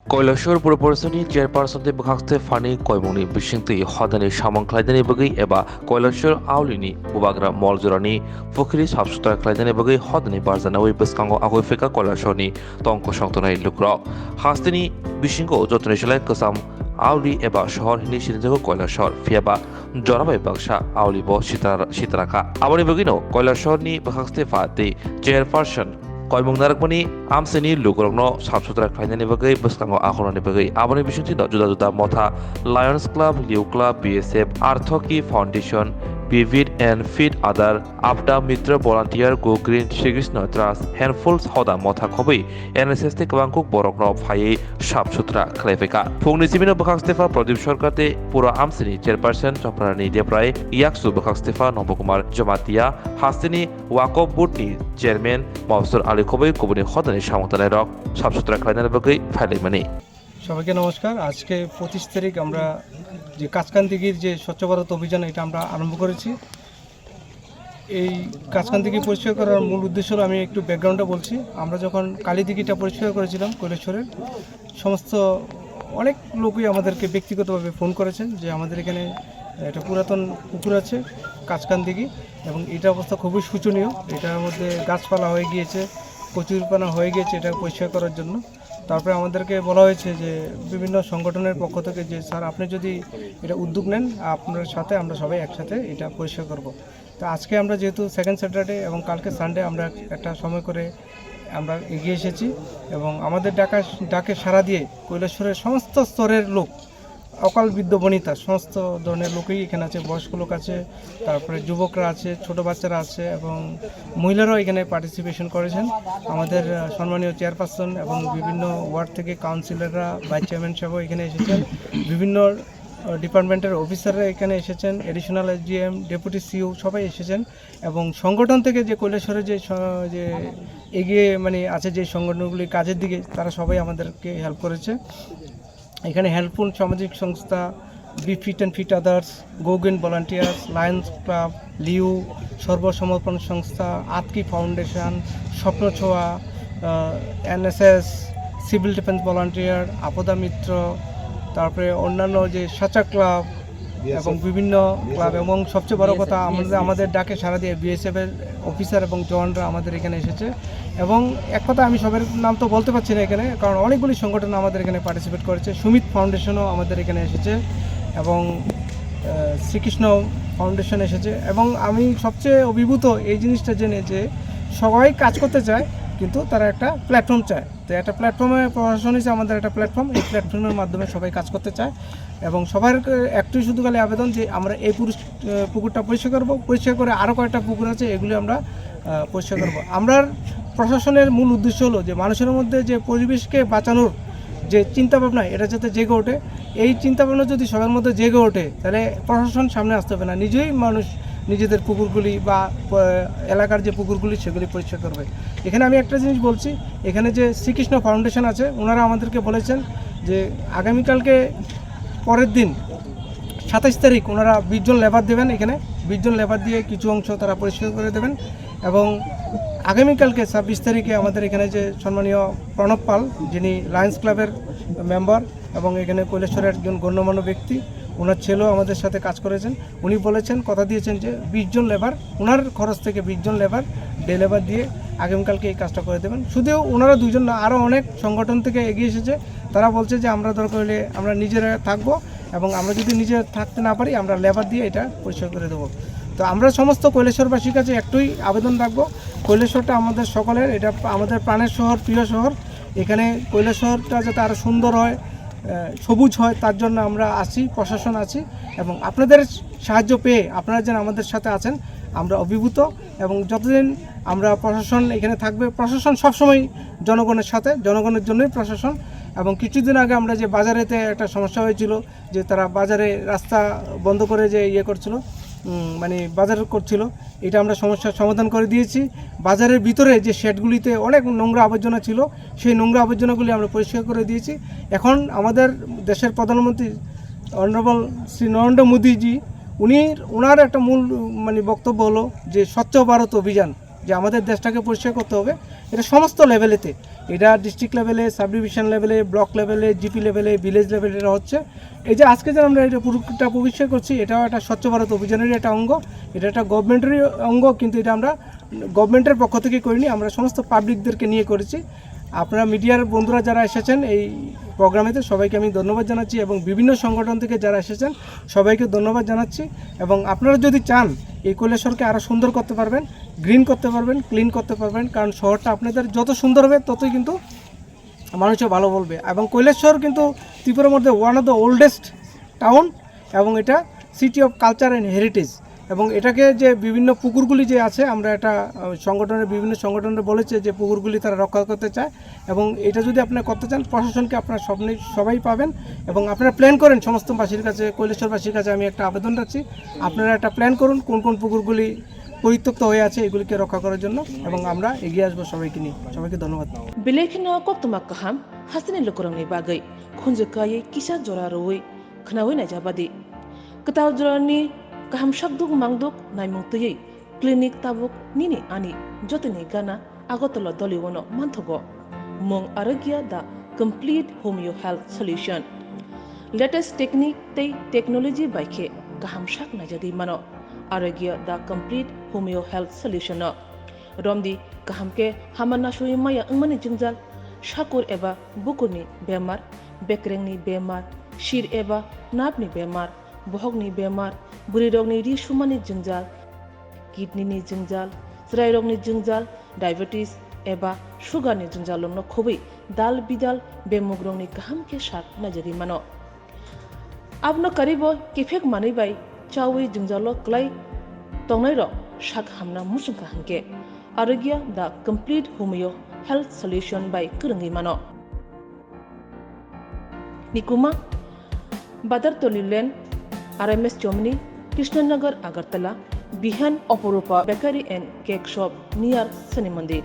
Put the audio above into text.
Koilashur Purposoni Chairperson de Bakhaste Fani Koimuni Bishingti Hodani Shamon Klaidani Bagi Eba Koilashur Aulini BUBAGRA Moljurani Pukhiri Sutra Klaidani Bagi Hodani Barzanawi Biskango Agofika Koilashoni Tonko Shantona Lukra Hastini Bishingo Jotunishala Kasam Auli Eba Shor Hini Shirizago Koilashor Fiaba Jorabai Baksha Auli Bo Shitaraka Abani Bagino Koilashorni Bakhaste Fati Chairperson Koimung Narakmani Amseni Lukurno Sutra Klaidani Bagi Biskango Ahorani Bagi Abani Bishunti Juda Motha Lions Club Liu Club BSF Arthoki Foundation Vivid and Feed Other Abda Mitra Volunteer Go Green Shrikrishna Trust Handfuls Hoda Motha Khobi NSS te Kabangkuk Borokno Phai Sutra Khlaikha Phungni Simino Bakhastefa Pradeep Sarkarte Pura Amseni Chairperson Choprani Deprai Yaksu Bakhastefa Nobokumar Jamatia Hastini Wakob Butni Chairman Mawsur Ali Khobi Kobuni Hodani Shamotane Rock Sutra Klaidani Bagi Phalimani সবাইকে নমস্কার। আজকে 25 তারিখ আমরা যে কাচকান্দিগির যে স্বচ্ছ ভারত অভিযান এটা আমরা আরম্ভ করেছি। এই কাচকান্দিগি পরিষ্কার করার মূল উদ্দেশ্য হলো, আমি একটু ব্যাকগ্রাউন্ডটা বলছি। আমরা যখন কালীদিঘিটা পরিষ্কার করেছিলাম কৈলাসহরের, সমস্ত অনেক লোকই আমাদেরকে ব্যক্তিগতভাবে ফোন করেছেন যে আমাদের এখানে একটা পুরাতন পুকুর আছে কাচকান্দিগি, এবং এটা অবস্থা খুবই শোচনীয়। এটার মধ্যে গাছপালা হয়ে গিয়েছে, কচুরিপানা হয়ে গিয়েছে, এটা পরিষ্কার করার জন্য। তারপরে আমাদেরকে বলা হয়েছে যে বিভিন্ন সংগঠনের পক্ষ থেকে যে স্যার আপনি যদি এটা উদ্যোগ নেন, আপনার সাথে আমরা সবাই একসাথে এটা পরিষ্কার করব। তো আজকে আমরা যেহেতু সেকেন্ড স্যাটারডে এবং কালকে সানডে আমরা একটা সময় করে আমরা এগিয়ে এসেছি, এবং আমাদের ডাকে সাড়া দিয়ে কৈলাসহরের সমস্ত স্তরের লোক, অকাল বৃদ্ধ বনিতা সমস্ত ধরনের লোকই এখানে আছে। বয়স্ক লোক আছে, তারপরে যুবকরা আছে, ছোট বাচ্চারা আছে, এবং মহিলারাও এখানে পার্টিসিপেশন করেছেন। আমাদের সম্মানীয় চেয়ারপারসন এবং বিভিন্ন ওয়ার্ড থেকে কাউন্সিলররা, ভাইস চেয়ারম্যান সাহেবও এখানে এসেছেন, বিভিন্ন ডিপার্টমেন্টের অফিসাররা এখানে এসেছেন, এডিশনাল এসডিএম, ডেপুটি সিও সবাই এসেছেন, এবং সংগঠন থেকে যে কৈলাসহরে যে এগিয়ে আছে যে সংগঠনগুলি কাজের দিকে, তারা সবাই আমাদেরকে হেল্প করেছে। এখানে হেল্পফুল সামাজিক সংস্থা, be fit and fit others, go green volunteers, lions club, লিউ, সর্বসমর্পণ সংস্থা, আতকি foundation, Swapna Chhoya, NSS, civil defence volunteer, Aapda Mitra, তারপরে অন্যান্য যে সাচা ক্লাব এবং বিভিন্ন ক্লাব, এবং সবচেয়ে বড় কথা আমাদের ডাকে সাড়া দিয়ে বিএসএফের অফিসার এবং জওয়ানরা আমাদের এখানে এসেছে। এবং এক কথা আমি সবার নাম তো বলতে পারছি না এখানে, কারণ অনেকগুলি সংগঠন আমাদের এখানে পার্টিসিপেট করেছে। সুমিত ফাউন্ডেশনও আমাদের এখানে এসেছে, এবং শ্রীকৃষ্ণ ফাউন্ডেশন এসেছে। এবং আমি সবচেয়ে অভিভূত এই জিনিসটা জেনে যে সবাই কাজ করতে চায়, কিন্তু তারা একটা প্ল্যাটফর্ম চায়। তো একটা প্ল্যাটফর্মে প্রশাসন হিসেবে আমাদের একটা প্ল্যাটফর্ম, এই প্ল্যাটফর্মের মাধ্যমে সবাই কাজ করতে চায়। এবং সবার একটুই শুধু খালি আবেদন যে আমরা এই পুকুরটা পরিষ্কার করবো, পরিষ্কার করে আরও কয়েকটা পুকুর আছে এগুলি আমরা পরিষ্কার করবো। আমরা প্রশাসনের মূল উদ্দেশ্য হলো যে মানুষের মধ্যে যে পরিবেশকে বাঁচানোর যে চিন্তাভাবনা, এটা যাতে জেগে ওঠে। এই চিন্তাভাবনা যদি সবার মধ্যে জেগে ওঠে, তাহলে প্রশাসন সামনে আসতে হবে না, নিজেই মানুষ নিজেদের পুকুরগুলি বা এলাকার যে পুকুরগুলি সেগুলি পরিষ্কার করবে। এখানে আমি একটা জিনিস বলছি, এখানে যে শ্রীকৃষ্ণ ফাউন্ডেশন আছে, ওনারা আমাদেরকে বলেছেন যে আগামীকালকে পরের দিন 27 তারিখ ওনারা 20 জন লেবার দেবেন। এখানে 20 জন লেবার দিয়ে কিছু অংশ তারা পরিষ্কার করে দেবেন। এবং আগামীকালকে 26 তারিখে আমাদের এখানে যে সম্মানীয় প্রণব পাল, যিনি লায়ন্স ক্লাবের মেম্বার এবং এখানে কৈলাসহরের একজন গণ্যমান্য ব্যক্তি, ওনার ছেলেও আমাদের সাথে কাজ করেছেন। উনি বলেছেন, কথা দিয়েছেন যে 20 জন লেবার, ওনার খরচ থেকে 20 জন লেবার, ডে লেবার দিয়ে আগামীকালকে এই কাজটা করে দেবেন। শুধু ওনারা দুজন না, আরও অনেক সংগঠন থেকে এগিয়ে এসেছে। তারা বলছে যে আমরা দরকার হলে আমরা নিজেরা থাকবো, এবং আমরা যদি নিজে থাকতে না পারি আমরা লেবার দিয়ে এটা পরিষ্কার করে দেবো। তো আমরা সমস্ত কৈলাসহরবাসীর কাছে একটুই আবেদন রাখবো, কৈলাসহরটা আমাদের সকলের, এটা আমাদের প্রাণের শহর, প্রিয় শহর। এখানে কৈলাসহরটা যাতে আরও সুন্দর হয়, সবুজ হয়, তার জন্য আমরা আছি, প্রশাসন আছি, এবং আপনাদের সাহায্য পেয়ে আপনারা যেন আমাদের সাথে আছেন, আমরা অভিভূত। এবং যতদিন আমরা প্রশাসন এখানে থাকবে, প্রশাসন সবসময় জনগণের সাথে, জনগণের জন্যই প্রশাসন। এবং কিছুদিন আগে আমরা যে বাজারেতে একটা সমস্যা হয়েছিল, যে তারা বাজারে রাস্তা বন্ধ করে যে করছিল, বাজার করছিল, এটা আমরা সমস্যার সমাধান করে দিয়েছি। বাজারের ভিতরে যে শেডগুলিতে অনেক নোংরা আবর্জনা ছিল, সেই নোংরা আবর্জনাগুলি আমরা পরিষ্কার করে দিয়েছি। এখন আমাদের দেশের প্রধানমন্ত্রী অনারেবল শ্রী নরেন্দ্র মোদীজি, ওনার একটা মূল বক্তব্য হলো যে স্বচ্ছ ভারত অভিযান, যে আমাদের দেশটাকে পরিষ্কার করতে হবে। এটা সমস্ত লেভেলেতে, এটা ডিস্ট্রিক্ট লেভেলে, সাব ডিভিশন লেভেলে, ব্লক লেভেলে, জিপি লেভেলে, ভিলেজ লেভেলে এটা হচ্ছে। এই যে আজকে যে আমরা এটা পুরোটা পরিষ্কার করছি, এটাও একটা স্বচ্ছ ভারত অভিযানেরই একটা অঙ্গ, এটা একটা গভর্নমেন্টেরই অঙ্গ, কিন্তু এটা আমরা গভর্নমেন্টের পক্ষ থেকে করিনি, আমরা সমস্ত পাবলিকদেরকে নিয়ে করেছি। আপনারা মিডিয়ার বন্ধুরা যারা এসেছেন এই প্রোগ্রামেতে সবাইকে আমি ধন্যবাদ জানাচ্ছি, এবং বিভিন্ন সংগঠন থেকে যারা এসেছেন সবাইকে ধন্যবাদ জানাচ্ছি। এবং আপনারা যদি চান এই কৈলাসহরকে আরও সুন্দর করতে পারবেন, গ্রিন করতে পারবেন, ক্লিন করতে পারবেন, কারণ শহরটা আপনাদের যত সুন্দর হবে ততই কিন্তু মানুষও ভালো বলবে। এবং কৈলাসহর কিন্তু ত্রিপুরার মধ্যে one of the oldest town, এবং এটা city of culture and heritage. এবং এটাকে যে বিভিন্ন পুকুরগুলি যে আছে, আমরা এটা বিভিন্ন সংগঠনের বলেছে যে পুকুরগুলি তারা রক্ষা করতে চায়, এবং এটা যদি আপনারা করতে চান প্রশাসনকে আপনারা সবাই পাবেন। এবং আপনারা প্ল্যান করেন, সমস্ত বাসীর কাছে, কৈলাসহরবাসীর কাছে আমি একটা আবেদন রাখছি, আপনারা একটা প্ল্যান করুন কোন কোন পুকুরগুলি পরিত্যক্ত হয়ে আছে এগুলিকে রক্ষা করার জন্য, এবং আমরা এগিয়ে আসবো সবাইকে নিয়ে। সবাইকে ধন্যবাদ। Bilekhino koktuma kaham hasini lokorongni bagai khunjukai kisa jora roi khnawi na jabadi ketaw jorani kaham shakduk mangduk naimungtui clinic tabuk nini ani jotini gana agotolo doliwono manthogo mong arogya da complete homeo health solution latest technique tei technology baikhe kaham shak na jadi mano arogya da complete homeo health solution romdi kahamke hamana shui maya angmani jingjal shakur eba bukurni bemar bekrengni bemar shir eba napni bemar bohogni bemar burirogni ri shumani jingjal kidney ni jingjal srairogni jingjal diabetes eba sugar ni jingjal no khobi dal bidal bemugrongni kahamke shak najari mano abno karibo kifek mani bai chawi jingjalo klai tongnai ro shak hamna musungka hanke Arogya the complete homeo health solution by Kurangi Mano. Nikuma Badar Tolilen RMS Chomni Krishnanagar Agartala Bihan Oporupa Bakery and Cake Shop near Sani Mandir.